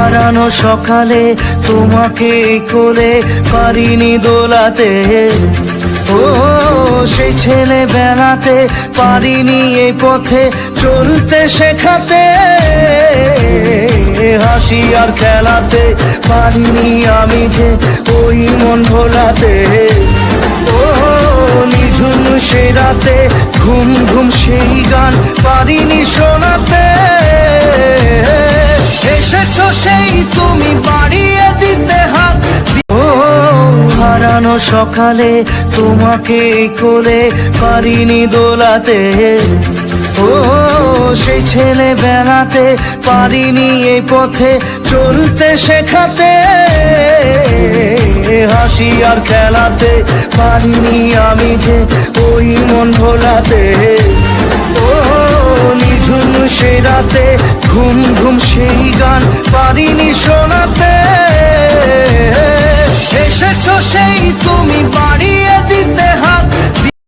হারানো সকালে তোমাকে কোলে পারিনি দোলাতে, ও সেই ছেলে বেলাতে পারিনি এই পথে চলতে শেখাতে, হাসি আর খেলাতে পারিনি আমি যে ওই মন ভোলাতে, ও নিঝুম সে রাতে ঘুম ঘুম সেই গান পারিনি শোনাতে, এসেছো সেই তুমি বাড়িয়ে দিতে হাত, ও হারানো সকালে তোমাকে কোলে পারিনি দোলাতে, ও সেই ছেলে বেলাতে পারিনি এই পথে চলতে শেখাতে, হাসি আর খেলাতে পারিনি আমি যে ওই মন ভোলাতে, ও নিঝুম সে রাতে ঘুম ঘুম সেই গান পারিনি শোনাতে, এসেছো সেই